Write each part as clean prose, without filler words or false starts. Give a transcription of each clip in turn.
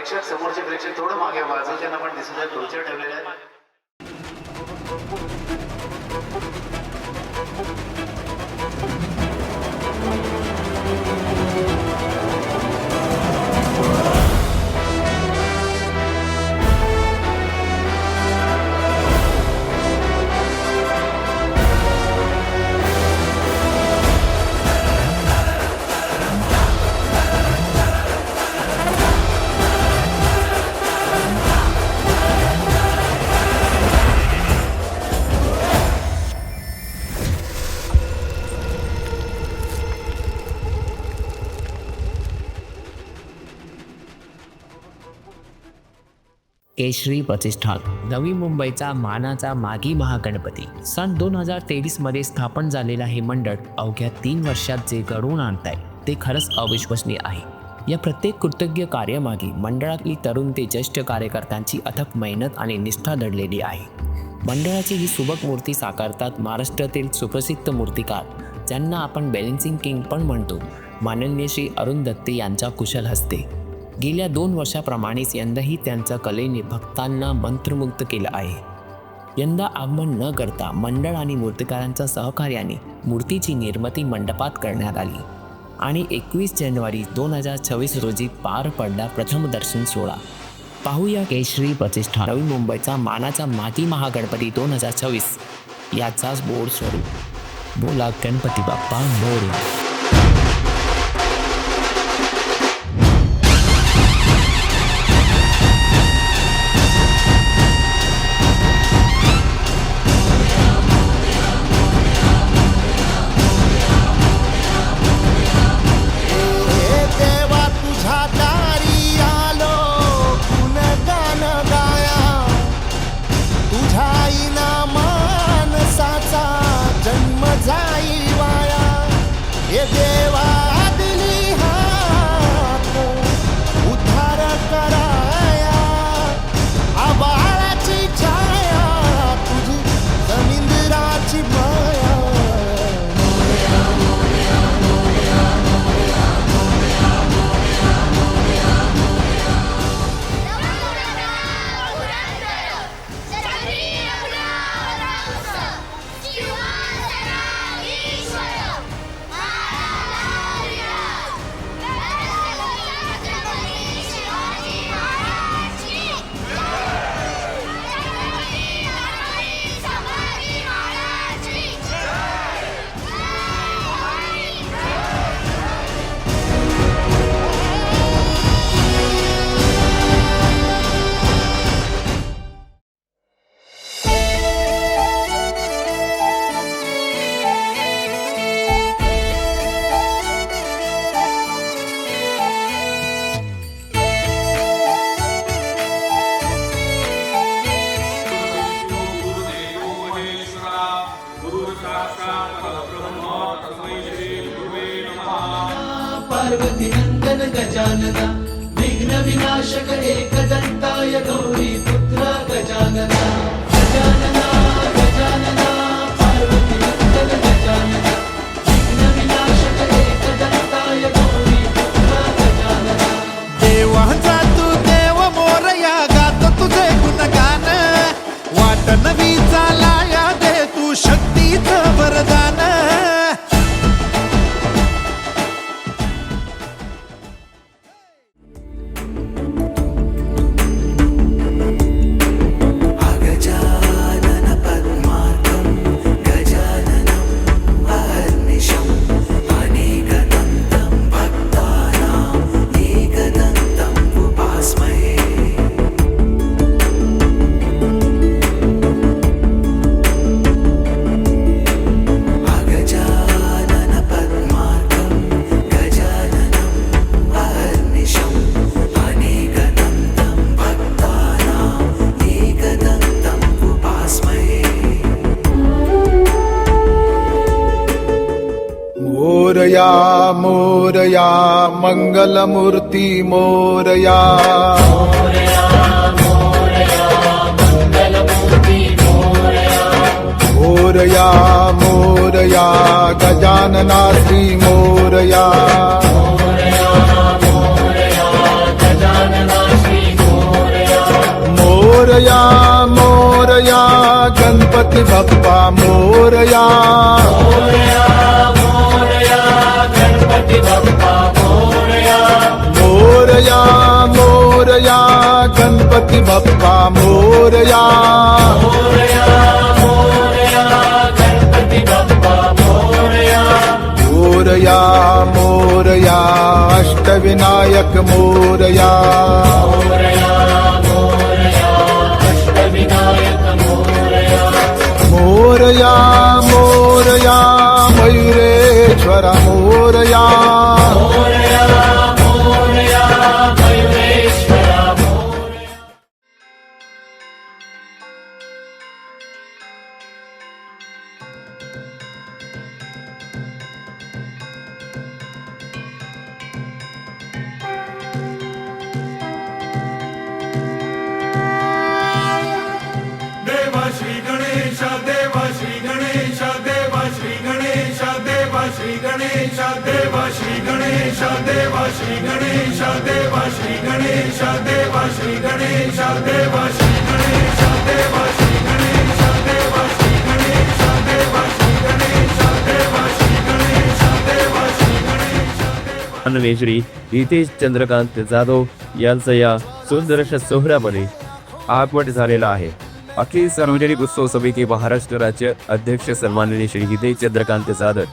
प्रेक्षक समोरचे प्रेक्षक थोडं मागे बाजूच्या पण दिसत आहे, खुर्च्या ठेवलेल्या आहेत. केशरी प्रतिष्ठान, नवी मुंबईचा मानाचा मागी महागणपती. सन 2023 मध्ये स्थापन झालेलं हे मंडळ अवघ्या 3 वर्षात जे घडवून आणताय ते खरंच अविश्वसनीय आहे. या प्रत्येक कृतज्ञ कार्यामागे मंडळातली तरुण ते ज्येष्ठ कार्यकर्त्यांची अथक मेहनत आणि निष्ठा दडलेली आहे. मंडळाची ही सुबक मूर्ती साकारतात महाराष्ट्रातील सुप्रसिद्ध मूर्तिकार, ज्यांना आपण बॅलेन्सिंग किंग पण म्हणतो, माननीय श्री अरुण दत्ते यांच्या कुशल हस्ते. गेल्या 2 वर्षाप्रमाणेच यंदाही त्यांच्या कलेने भक्तांना मंत्रमुग्ध केलं आहे. यंदा आगमन न करता मंडळ आणि मूर्तिकारांच्या सहकार्याने मूर्तीची निर्मिती मंडपात करण्यात आली आणि 21 जानेवारी 2026 रोजी पार पडला प्रथम दर्शन सोहळा. पाहूया केशरी प्रतिष्ठान, नवी मुंबईचा मानाचा मागी महागणपती 2026 याचाच बोर्ड स्वरूप. बोला गणपती बाप्पा मोरया. पार्वती नंदन गजानना, विघ्न विनाशक एकदंताय गौरी पुत्र गजानना. गजानना गजानना पार्वती नंदन गजानना, विघ्न विनाशक एकदंताय गौरी पुत्र गजानना. देवाचा तू देव मोरया, गातो तुझे गुणगान, वाट नवी चालाया दे तू शक्तीचं वरदान. मोरया मोरया मंगलमूर्ती मोरया. मोरया मोरया गजानना श्री मोरया. गजानना श्री मोरया मोरया गणपती बाप्पा मोरया मोरया मोरया गणपती बाप्पा मोरया मोरया मोरया अष्टविनायक मोरया मोरया मोरया मयुरेश्वरा मोरया देवा श्री गणेश देवा श्री गणेश देवा श्री गणेश देवा श्री गणेश देवा श्री गणेश देवा श्री गणेश देवा श्री गणेश देवा श्री गणेश देवा श्री गणेश देवा श्री गणेश देवा श्री गणेश देवा श्री गणेश देवा श्री गणेश देवा श्री गणेश अन्वे श्री रितेश चंद्रकांत जाधव यांचा या सुंदर अशा सोहळ्यामध्ये आगमन झालेला आहे. अखिल सार्वजनिक उत्सव समिती महाराष्ट्र राज्य अध्यक्ष सन्माननीय श्री हितेश चंद्रकांत जाधव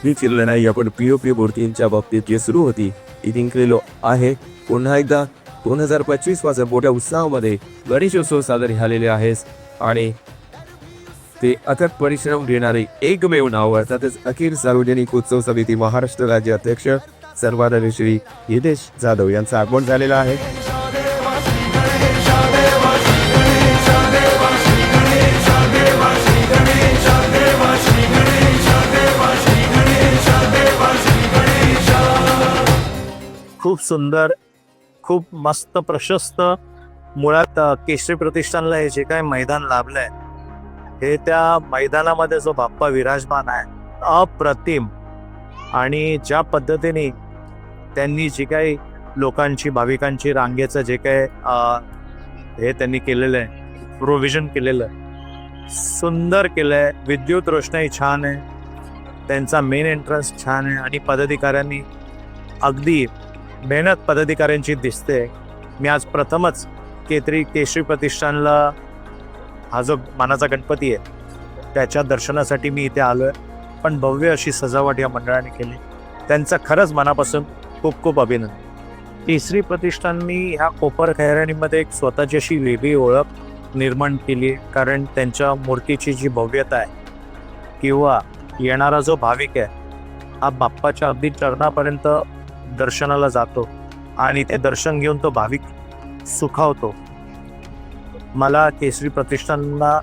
ही चिरलनाई आपण पीओपी मूर्तींच्या बाबतीत जी सुरू होती ती जिंकलेलो आहे. पुन्हा एकदा 2025 पासून मोठ्या उत्साहामध्ये गणेशोत्सव साजरे झालेले आहेस आणि ते अथक परिश्रम घेणारे एकमेव नाव अर्थातच अखिल सार्वजनिक उत्सव समिती महाराष्ट्र राज्य अध्यक्ष सन्माननीय श्री हितेश जाधव यांचं आगमन झालेलं आहे. खूप सुंदर, खूप मस्त, प्रशस्त. मुळात केशरी प्रतिष्ठानला हे जे काही मैदान लाभलंय हे त्या मैदानामध्ये जो बाप्पा विराजमान आहे अप्रतिम. आणि ज्या पद्धतीने त्यांनी जे काही लोकांची, भाविकांची रांगेचं जे काही हे त्यांनी केलेलं आहे, प्रोव्हिजन केलेलं आहे, सुंदर केलं आहे. विद्युत रोषणाई छान आहे, त्यांचा मेन एंट्रन्स छान आहे आणि पदाधिकाऱ्यांनी अगदी मेहनत पदाधिकाऱ्यांची दिसते. मी आज प्रथमच केशरी प्रतिष्ठानला हा जो मानाचा गणपती आहे त्याच्या दर्शनासाठी मी इथे आलो आहे. पण भव्य अशी सजावट या मंडळाने केली, त्यांचं खरंच मनापासून खूप खूप अभिनंदन. केशरी प्रतिष्ठाननी ह्या कोपर खैराणीमध्ये एक स्वतःची अशी वेगळी ओळख निर्माण केली आहे. कारण त्यांच्या मूर्तीची जी भव्यता आहे किंवा येणारा जो भाविक आहे हा बाप्पाच्या अगदी चरणापर्यंत दर्शनाला जातो आणि ते दर्शन घेऊन तो भाविक सुखावतो. मला केसरी प्रतिष्ठानला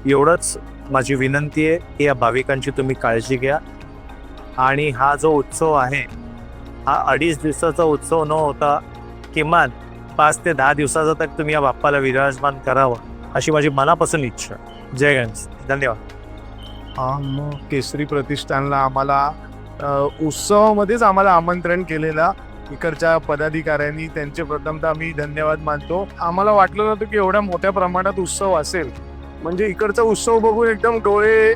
एवढंच माझी विनंती आहे की या भाविकांची तुम्ही काळजी घ्या आणि हा जो उत्सव आहे हा 2.5 दिवसाचा उत्सव न होता किमान 5 ते 10 दिवसाचा तक तुम्ही या बाप्पाला विराजमान करावं अशी माझी मनापासून इच्छा. जय गणेश. धन्यवाद. मग केसरी प्रतिष्ठानला आम्हाला उत्सवामध्येच आम्हाला आमंत्रण केलेलं इकडच्या पदाधिकाऱ्यांनी, त्यांचे प्रथमतः मी धन्यवाद मानतो. आम्हाला वाटलं नव्हतं की एवढ्या मोठ्या प्रमाणात उत्सव असेल. म्हणजे इकडचा उत्सव बघून एकदम डोळे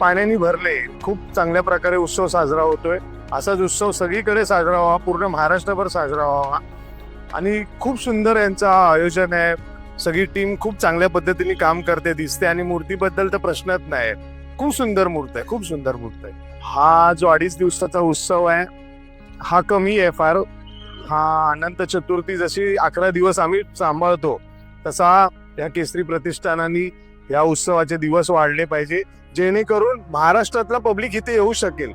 पाण्याने भरले. खूप चांगल्या प्रकारे उत्सव साजरा होतोय. असाच उत्सव सगळीकडे साजरा व्हावा, पूर्ण महाराष्ट्रभर साजरा व्हावा. आणि खूप सुंदर यांचं आयोजन आहे. सगळी टीम खूप चांगल्या पद्धतीने काम करते दिसते आणि मूर्तीबद्दल तर प्रश्नच नाही. खूप सुंदर मूर्त आहे, खूप सुंदर मूर्त आहे. हा जो 2.5 दिवसाचा उत्सव आहे हा कमी आहे फार. हा अनंत चतुर्थी जशी 11 दिवस आम्ही सांभाळतो तसा या केसरी प्रतिष्ठानाने या उत्सवाचे दिवस वाढले पाहिजे, जेणेकरून महाराष्ट्रातला पब्लिक इथे येऊ शकेल.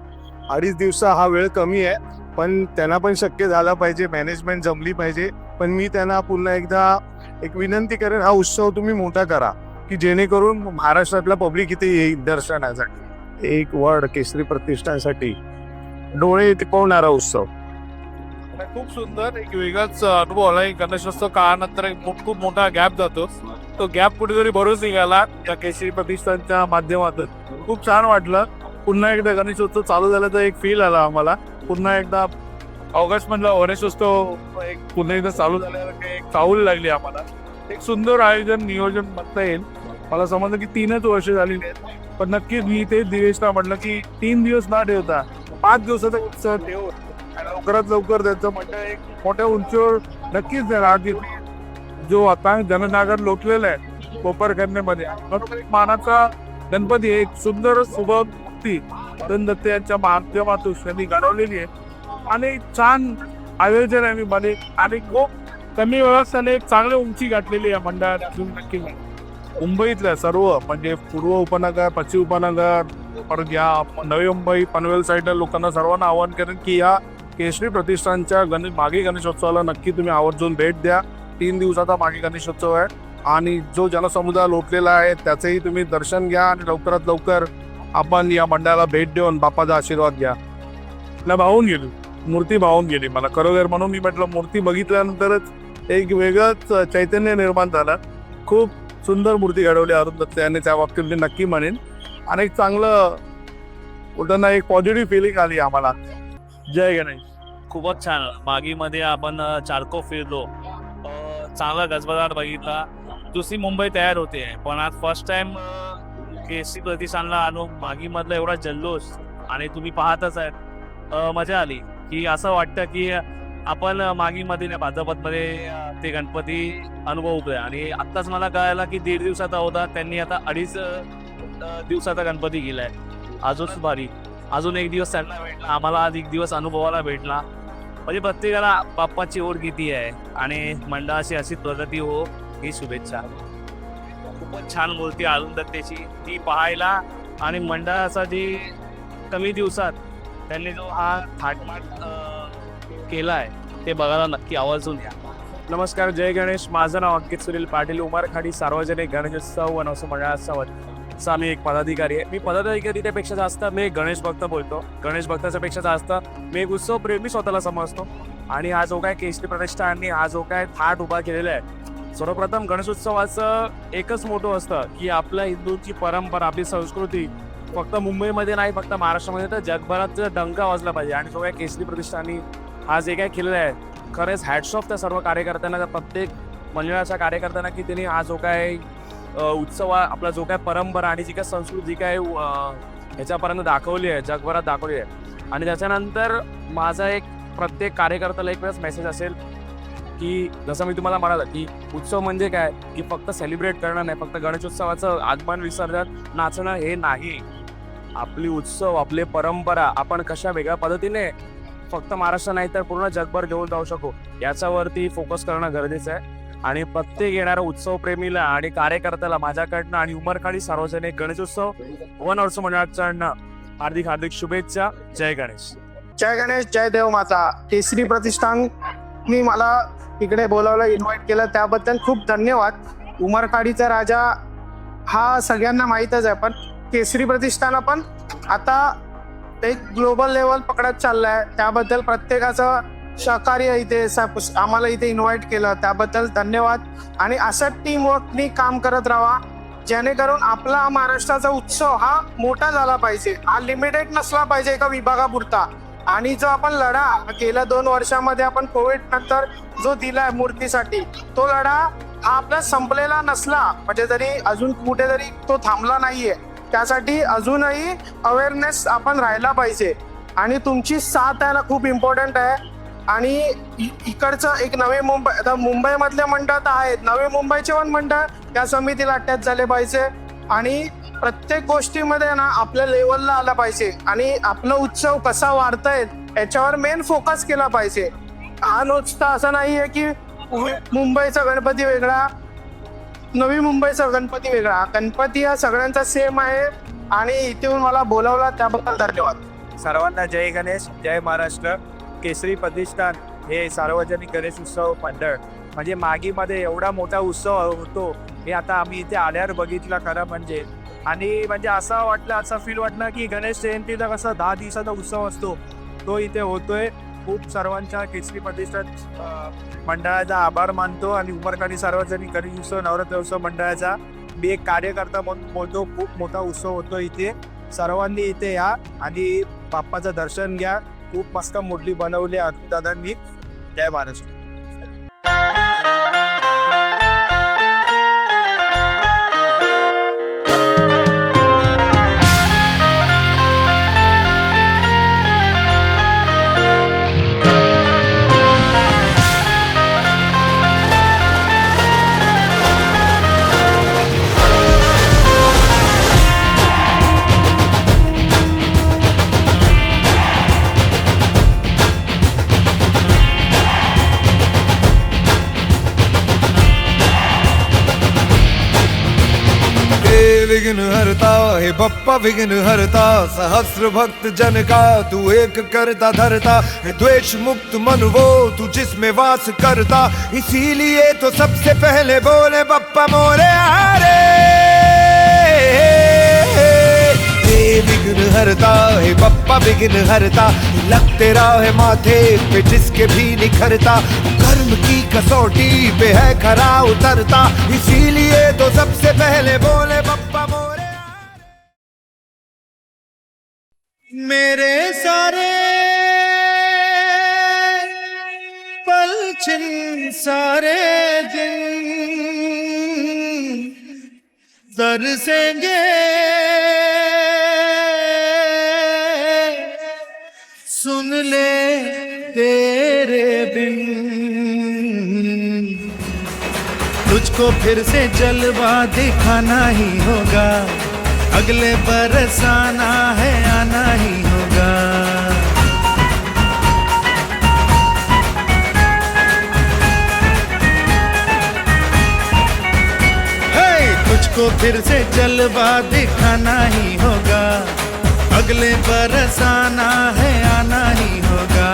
2.5 दिवस हा वेळ कमी आहे, पण त्यांना पण शक्य झाला पाहिजे, मॅनेजमेंट जमली पाहिजे. पण मी त्यांना पुन्हा एकदा एक विनंती करेन, हा उत्सव तुम्ही मोठा करा की जेणेकरून महाराष्ट्रातला पब्लिक इथे येईल दर्शनासाठी. एक वर्ड केसरी प्रतिष्ठानसाठी डोळे टिपवणारा उत्सव. खूप सुंदर एक वेगळाच अनुभव आला. गणेशोत्सव काळानंतर खूप मोठा गॅप जातो, तो गॅप कुठेतरी भरून निघाला त्या केसरी प्रतिष्ठानच्या माध्यमातून. खूप छान वाटलं. पुन्हा एकदा गणेशोत्सव चालू झाल्याचा एक फील आला आम्हाला. पुन्हा एकदा ऑगस्ट मधला गणेशोत्सव एक पुन्हा एकदा चालू झाल्याला एक चाहूल लागली आम्हाला. एक सुंदर आयोजन नियोजन म्हणता येईल. मला समजलं की 3च वर्ष झालेली आहेत, पण नक्कीच मी ते दिवेशला म्हटलं की 3 दिवस न ठेवता 5 दिवसाचा उत्सव ठेवून आणि लवकरात लवकर त्यांचं मंडळ एक मोठ्या उंचीवर नक्कीच देणार. जो आता जनसागर लोटलेला आहे कोपरखंडेमध्ये, बरोबर एक मानाचा गणपती, एक सुंदर सुबक मूर्ती धन दत्ते यांच्या माध्यमातून त्यांनी घडवलेली आहे आणि छान आयोजन आहे मध्ये आणि खूप कमी वेळात त्याने एक चांगली उंची गाठलेली आहे मंडळाने. अजून नक्की मुंबईतल्या सर्व म्हणजे पूर्व उपनगर, पश्चिम उपनगर, परत या नवी मुंबई पनवेल साईडच्या लोकांना सर्वांना आवाहन करेन की या केसरी प्रतिष्ठानच्या मागे गणेशोत्सवाला नक्की तुम्ही आवर्जून भेट द्या. 3 दिवसाचा मागे गणेशोत्सव आहे आणि जो जनसमुदाय लोटलेला आहे त्याचंही तुम्ही दर्शन घ्या आणि लवकरात लवकर आपण या मंडळाला भेट देऊन बाप्पाचा आशीर्वाद घ्या. मला भावून गेली मूर्ती, भावून गेली मला खरोखर. म्हणून मी म्हटलं मूर्ती बघितल्यानंतरच एक वेगळंच चैतन्य निर्माण झालं. खूप सुंदर मूर्ती घडवली अरुण दत्ते यांनी, त्या बाबतीत मी नक्की म्हणेन. आणि एक चांगलं बोलताना एक पॉझिटिव्ह फिलिंग आली आम्हाला. जय गणेश. खूपच छान. मागीमध्ये आपण चारको फिरलो, चांगला गजबजाट बघितला. दुसरी मुंबई तयार होते, पण आज फर्स्ट टाइम केसरी प्रतिष्ठानला आलो. मागीमधला एवढा जल्लोष आणि तुम्ही पाहतच आहेत, मजा आली की असं वाटतं की आपण मागीमध्ये भाजपमध्ये ते गणपती अनुभवतोय. आणि आत्ताच मला कळायला की 1.5 दिवसाचा होता, त्यांनी आता 2.5 दिवसाचा गणपती केलाय. अजून भारी, अजून 1 दिवस त्यांना भेटला, आम्हाला आज 1 दिवस अनुभवाला भेटला. म्हणजे प्रत्येकाला बाप्पाची ओढ किती आहे आणि मंडळाची अशी प्रगती हो ही शुभेच्छा. खूपच छान मूर्ती अरुण दत्तेची, ती पाहायला आणि मंडळाचा जी कमी दिवसात त्यांनी जो हा थाटमाट केला आहे ते बघायला नक्की आवर्जून या. नमस्कार, जय गणेश. माझं नाव अंकित सुनील पाटील, उमरखाडी सार्वजनिक गणेशोत्सव वनोत्सव मंडळाचा मी एक पदाधिकारी आहे. मी पदाधिकारी त्यापेक्षा जास्त मी एक गणेश भक्त बोलतो. गणेश भक्ताच्या पेक्षा जास्त मी एक उत्सव प्रेमी स्वतःला समजतो. आणि हा जो काय केसरी प्रतिष्ठाननी हा जो काय थाट उभा केलेला आहे, सर्वप्रथम गणेशोत्सवाचं एकच मोठं असतं की आपल्या हिंदूंची परंपरा, आपली संस्कृती फक्त मुंबईमध्ये नाही, फक्त महाराष्ट्रामध्ये तर जगभरात डंका वाजला पाहिजे. आणि जो काय केसरी प्रतिष्ठाननी हा जे काय केलेलं आहे, खरंच हॅट्स ऑफ त्या सर्व कार्यकर्त्यांना, प्रत्येक मंडळाच्या कार्यकर्त्यांना की त्यांनी हा जो काय उत्सव, आपला जो काय परंपरा आणि जी काय संस्कृती जी काय ह्याच्यापर्यंत दाखवली आहे, जगभरात दाखवली आहे. आणि त्याच्यानंतर माझा एक प्रत्येक कार्यकर्त्याला एक वेळेस मेसेज असेल की जसं मी तुम्हाला म्हणालं की उत्सव म्हणजे काय, की फक्त सेलिब्रेट करणं नाही, फक्त गणेशोत्सवाचं आगमन विसर्जन नाचणं हे नाही. आपली उत्सव, आपली परंपरा आपण कशा वेगळ्या पद्धतीने फक्त महाराष्ट्र नाही तर पूर्ण जगभर घेऊन जाऊ शकू याच्यावरती फोकस करणं गरजेचं आहे. आणि प्रत्येक येणाऱ्या उत्सव प्रेमीला आणि कार्यकर्त्याला माझ्याकडनं आणि उमरखाडी सार्वजनिक गणेशोत्सव वनोत्सव मंडळाकडनं हार्दिक हार्दिक शुभेच्छा. जय गणेश. जय गणेश, जय देव माता. केसरी प्रतिष्ठाननी मला इकडे बोलावलं, इन्व्हाइट केलं, त्याबद्दल खूप धन्यवाद. उमरखाडीचा राजा हा सगळ्यांना माहीतच आहे, पण केसरी प्रतिष्ठान पण आता एक ग्लोबल लेवल पकडत चाललाय. त्याबद्दल प्रत्येकाचं सहकार्य इथे आम्हाला इथे इन्व्हाइट केलं, त्याबद्दल धन्यवाद. आणि असं टीमवर्कनी काम करत राहा, जेणेकरून आपला महाराष्ट्राचा उत्सव हा मोठा झाला पाहिजे, हा लिमिटेड नसला पाहिजे एका विभागापुरता. आणि जो आपण लढा गेल्या 2 वर्षामध्ये आपण कोविड नंतर जो दिलाय मूर्तीसाठी, तो लढा हा आपला संपलेला नसला म्हणजे तरी अजून कुठेतरी तो थांबला नाहीये. त्यासाठी अजूनही अवेअरनेस आपण राहायला पाहिजे आणि तुमची साथ आहे ना खूप इम्पॉर्टंट आहे. आणि इकडचं एक नवी मुंबई, आता मुंबईमधले मंडळ तर आहेत, नवी मुंबईचे पण मंडळ या समितीला अटॅच झाले पाहिजे. आणि प्रत्येक गोष्टीमध्ये ना आपल्या लेवलला आला पाहिजे आणि आपला उत्सव कसा वाढता येईल याच्यावर मेन फोकस केला पाहिजे. हा नुसता असं नाही आहे की मुंबईचा गणपती वेगळा, नवी मुंबईचा गणपती वेगळा. गणपती हा सगळ्यांचा सेम आहे आणि इथे मला बोलावला त्याबद्दल धन्यवाद. सर्वांना जय गणेश, जय महाराष्ट्र. केसरी प्रतिष्ठान हे सार्वजनिक गणेश उत्सव मंडळ म्हणजे मागीमध्ये एवढा मोठा उत्सव होतो हे आता आम्ही इथे आल्यावर बघितलं खरं म्हणजे. आणि म्हणजे असं वाटलं, असं फील वाटलं की गणेश जयंतीचा कसा 10 दिवसाचा उत्सव असतो तो इथे होतोय. खूप सर्वांच्या केसरी प्रतिष्ठान मंडळाचा आभार मानतो आणि उमरखाडी सार्वजनिक गणेश उत्सव नवरात्र उत्सव मंडळाचा मी एक कार्यकर्ता म्हणून बोलतो. खूप मोठा उत्सव होतो इथे, सर्वांनी इथे या आणि बाप्पाचं दर्शन घ्या. खूप मस्त मूर्ती बनवली दादांनी. जय महाराष्ट्र. विघ्न हरता हे बप्पा विघ्न हरता, सहस्र भक्त जन का तू एक करता धरता, है द्वेष मुक्त मन वो तू जिसमें वास करता, इसीलिए तो सबसे पहले बोले बप्पा मोरया रे। विघ्न हरता है बप्पा विघ्न हरता, लग तेरा है माथे पे जिसके भी निखरता, कर्म की कसौटी पे है खरा उतरता, इसीलिए तो सबसे पहले बोले बप्पा मोरे। मेरे सारे पलछिन सारे दिन तरसेंगे सुन ले तेरे बिन, तुझको फिर से जलवा दिखाना ही होगा, अगले बरस आना है आना ही होगा। तुझको फिर से जलवा दिखाना ही होगा, अगले बरस आना है आना ही होगा।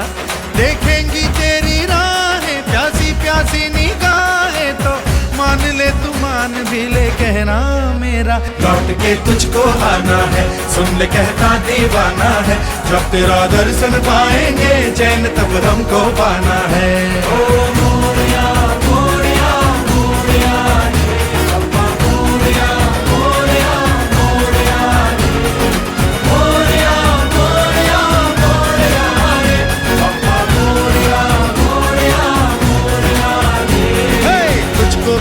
देखेंगी तेरी राहें प्यासी प्यासी निगाहें, तो मान ले तू मान भी ले कहना मेरा, लौट के तुझको आना है सुन ले कहता दीवाना है, जब तेरा दर्शन पाएंगे चैन तब हमको पाना है। ओ मोरया मोरया मोरया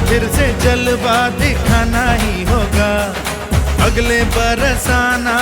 फिर से जलवा दिखाना ही होगा, अगले बरस आना